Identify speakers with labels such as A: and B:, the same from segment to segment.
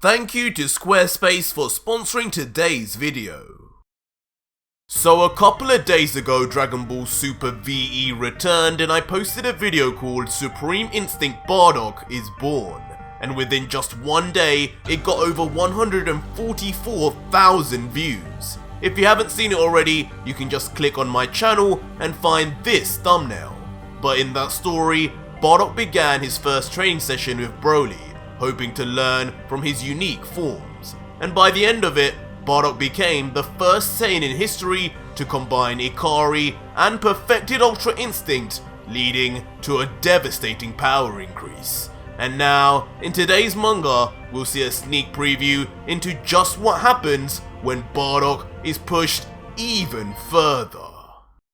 A: Thank you to Squarespace for sponsoring today's video. So a couple of days ago Dragon Ball Super VE returned and I posted a video called Supreme Instinct Bardock is Born, and within just one day it got over 144,000 views. If you haven't seen it already, you can just click on my channel and find this thumbnail. But in that story, Bardock began his first training session with Broly, hoping to learn from his unique forms, and by the end of it, Bardock became the first Saiyan in history to combine Ikari and perfected Ultra Instinct, leading to a devastating power increase. And now, in today's manga, we'll see a sneak preview into just what happens when Bardock is pushed even further.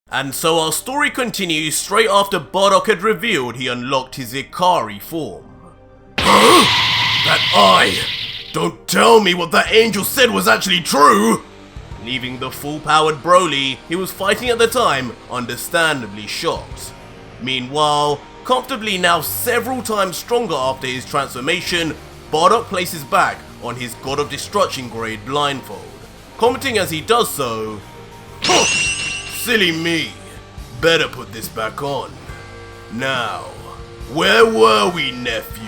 A: And so our story continues straight after Bardock had revealed he unlocked his Ikari form. Huh? That eye! Don't tell me what that angel said was actually true! Leaving the full-powered Broly he was fighting at the time understandably shocked. Meanwhile, comfortably now several times stronger after his transformation, Bardock places back on his God of Destruction grade blindfold, commenting as he does so, "Huh, silly me, better put this back on. Now, where were we, nephew?"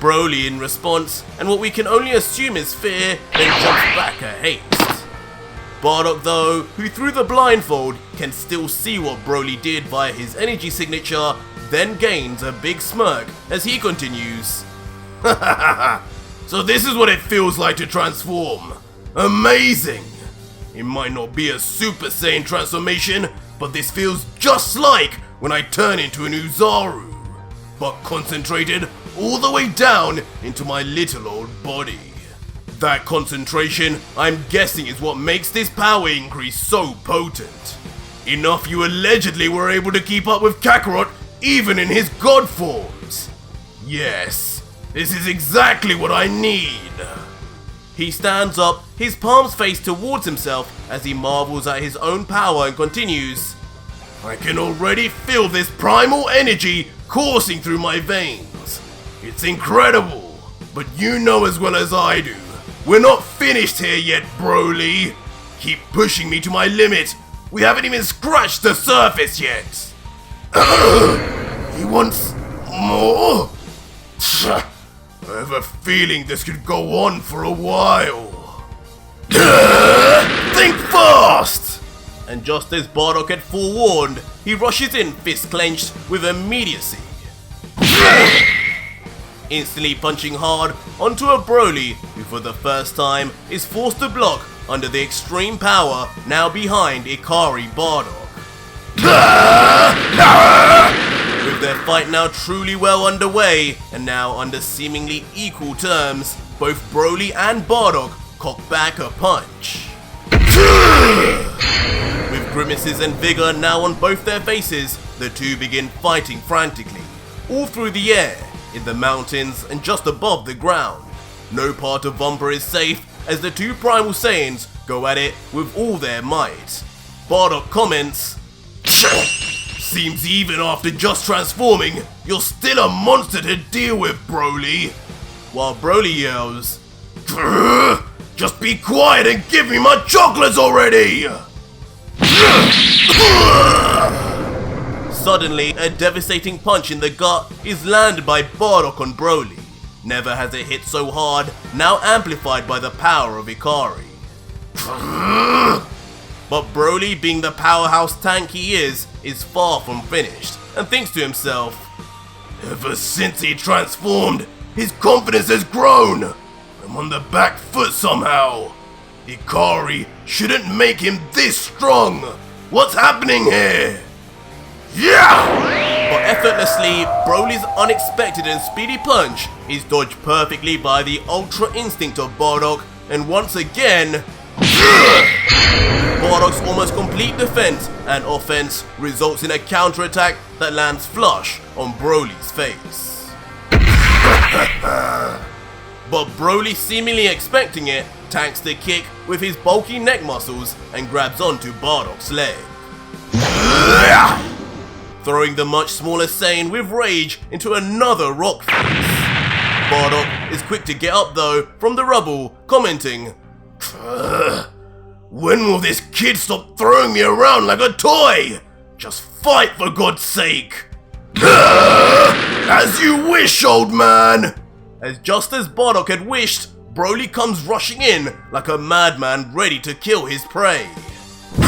A: Broly in response, and what we can only assume is fear, then jumps back at haste. Bardock though, who through the blindfold can still see what Broly did via his energy signature, then gains a big smirk as he continues, "So this is what it feels like to transform. Amazing! It might not be a Super Saiyan transformation, but this feels just like when I turn into an Uzaru, but concentrated all the way down into my little old body. That concentration, I'm guessing, is what makes this power increase so potent. Enough you allegedly were able to keep up with Kakarot even in his god forms. Yes, this is exactly what I need." He stands up, his palms face towards himself as he marvels at his own power and continues, "I can already feel this primal energy coursing through my veins. It's incredible, but you know as well as I do, we're not finished here yet, Broly. Keep pushing me to my limit. We haven't even scratched the surface yet." He wants more? I have a feeling this could go on for a while. Think fast! And just as Bardock had forewarned, he rushes in fist clenched with immediacy, instantly punching hard onto a Broly who for the first time is forced to block under the extreme power now behind Ikari Bardock. With their fight now truly well underway, and now under seemingly equal terms, both Broly and Bardock cock back a punch. With grimaces and vigor now on both their faces, the two begin fighting frantically, all through the air, in the mountains and just above the ground. No part of Vampa is safe as the two primal Saiyans go at it with all their might. Bardock comments, "Seems even after just transforming, you're still a monster to deal with, Broly." While Broly yells, "Just be quiet and give me my chocolates already!" Suddenly, a devastating punch in the gut is landed by Bardock on Broly. Never has it hit so hard, now amplified by the power of Ikari. But Broly, being the powerhouse tank he is far from finished, and thinks to himself, "Ever since he transformed, his confidence has grown. I'm on the back foot somehow. Ikari shouldn't make him this strong. What's happening here? Yeah!" But effortlessly, Broly's unexpected and speedy punch is dodged perfectly by the Ultra Instinct of Bardock, and once again, Bardock's almost complete defense and offense results in a counterattack that lands flush on Broly's face. But Broly, seemingly expecting it, tanks the kick with his bulky neck muscles and grabs onto Bardock's leg, throwing the much smaller Saiyan with rage into another rock face. Bardock, is quick to get up though from the rubble, commenting, "When will this kid stop throwing me around like a toy? Just fight for God's sake!" "As you wish, old man!" As just as Bardock had wished, Broly comes rushing in like a madman ready to kill his prey. In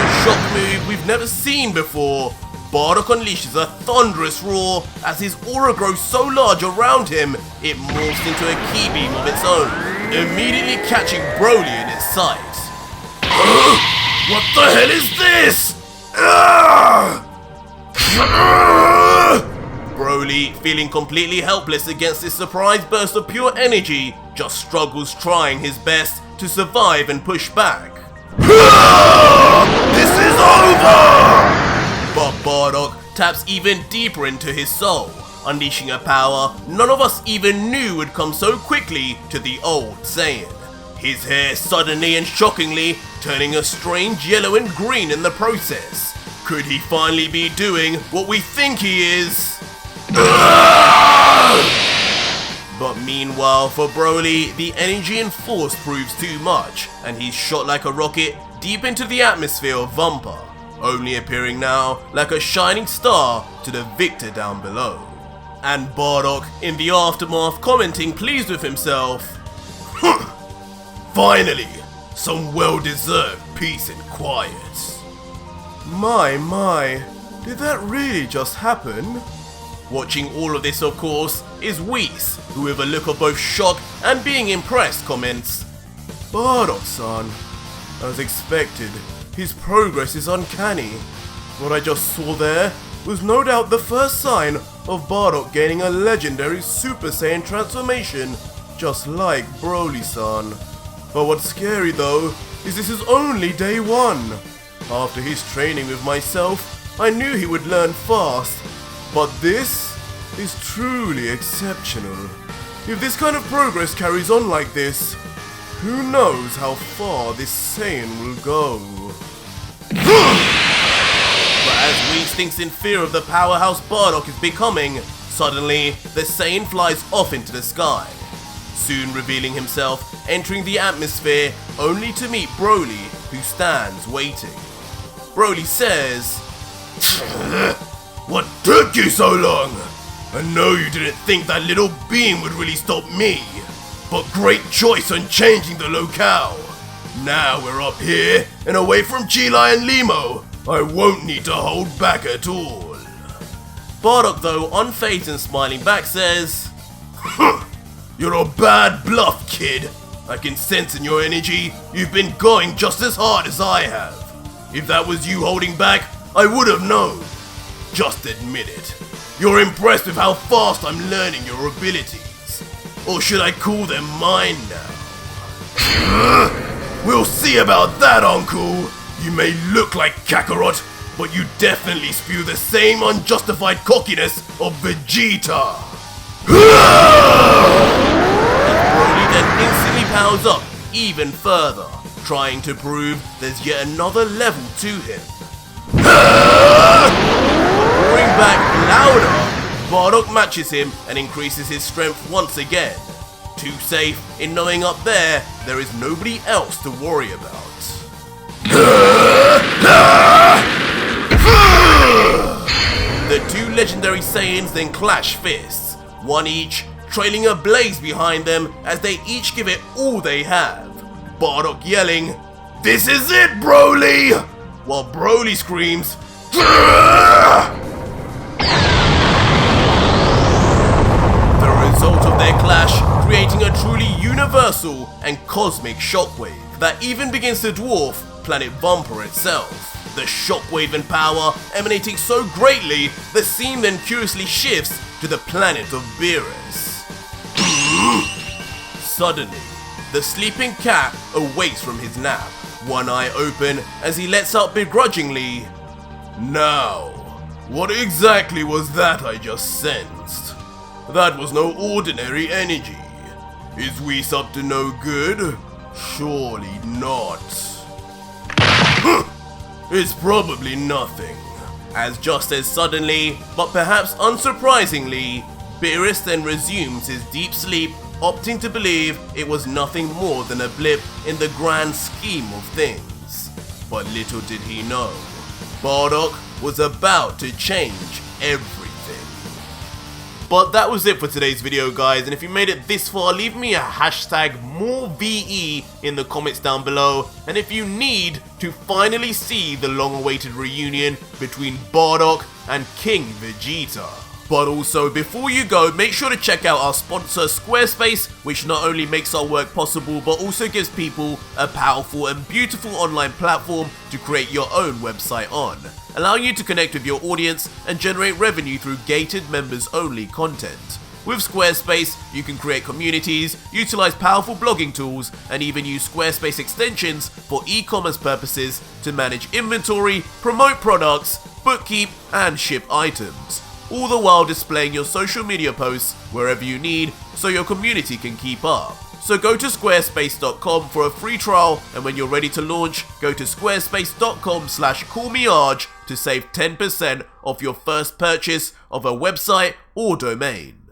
A: a shock move we've never seen before, Bardock unleashes a thunderous roar as his aura grows so large around him, it morphs into a ki beam of its own, immediately catching Broly in its sight. What the hell is this? Broly, feeling completely helpless against this surprise burst of pure energy, just struggles trying his best to survive and push back. This is over! But Bardock taps even deeper into his soul, unleashing a power none of us even knew would come so quickly to the old Saiyan. His hair suddenly and shockingly turning a strange yellow and green in the process. Could he finally be doing what we think he is? But meanwhile for Broly, the energy and force proves too much, and he's shot like a rocket deep into the atmosphere of Vampa, only appearing now like a shining star to the victor down below. And Bardock in the aftermath commenting pleased with himself, "Finally, some well-deserved peace and quiet." My, did that really just happen? Watching all of this, of course, is Whis, who with a look of both shock and being impressed comments, "Bardock-san, as expected, his progress is uncanny. What I just saw there was no doubt the first sign of Bardock gaining a legendary Super Saiyan transformation, just like Broly-san. But what's scary though, is this is only day one. After his training with myself, I knew he would learn fast. But this is truly exceptional. If this kind of progress carries on like this, who knows how far this Saiyan will go." But as Whis thinks in fear of the powerhouse Bardock is becoming, suddenly the Saiyan flies off into the sky, soon revealing himself, entering the atmosphere only to meet Broly, who stands waiting. Broly says, "What took you so long? I know you didn't think that little beam would really stop me, but great choice on changing the locale. Now we're up here and away from Chilai and Limo. I won't need to hold back at all." Bardock, though unfazed and smiling back, says, "You're a bad bluff, kid. I can sense in your energy you've been going just as hard as I have. If that was you holding back, I would have known. Just admit it. You're impressed with how fast I'm learning your abilities. Or should I call them mine now? We'll see about that, Uncle. You may look like Kakarot, but you definitely spew the same unjustified cockiness of Vegeta." Broly then instantly powers up even further, trying to prove there's yet another level to him. Roaring back louder, Bardock matches him and increases his strength once again. Too safe in knowing up there is nobody else to worry about. The two legendary Saiyans then clash fists, one each, trailing a blaze behind them as they each give it all they have. Bardock yelling, "This is it, Broly!" while Broly screams, the result of their clash creating a truly universal and cosmic shockwave that even begins to dwarf planet Vampa itself. The shockwave and power emanating so greatly, the scene then curiously shifts to the planet of Beerus. Suddenly, the sleeping cat awakes from his nap, one eye open as he lets out begrudgingly, "Now, what exactly was that I just sensed? That was no ordinary energy. Is Whis up to no good? Surely not. It's probably nothing." As just as suddenly, but perhaps unsurprisingly, Beerus then resumes his deep sleep, opting to believe it was nothing more than a blip in the grand scheme of things. But little did he know, Bardock was about to change everything. But that was it for today's video, guys, and if you made it this far, leave me a hashtag #MoreVE in the comments down below, and if you need to finally see the long-awaited reunion between Bardock and King Vegeta. But also, before you go, make sure to check out our sponsor Squarespace, which not only makes our work possible, but also gives people a powerful and beautiful online platform to create your own website on, allowing you to connect with your audience and generate revenue through gated members-only content. With Squarespace, you can create communities, utilize powerful blogging tools, and even use Squarespace extensions for e-commerce purposes to manage inventory, promote products, bookkeep, and ship items, all the while displaying your social media posts wherever you need so your community can keep up. So go to squarespace.com for a free trial, and when you're ready to launch, go to squarespace.com/CALLMEARJ to save 10% off your first purchase of a website or domain.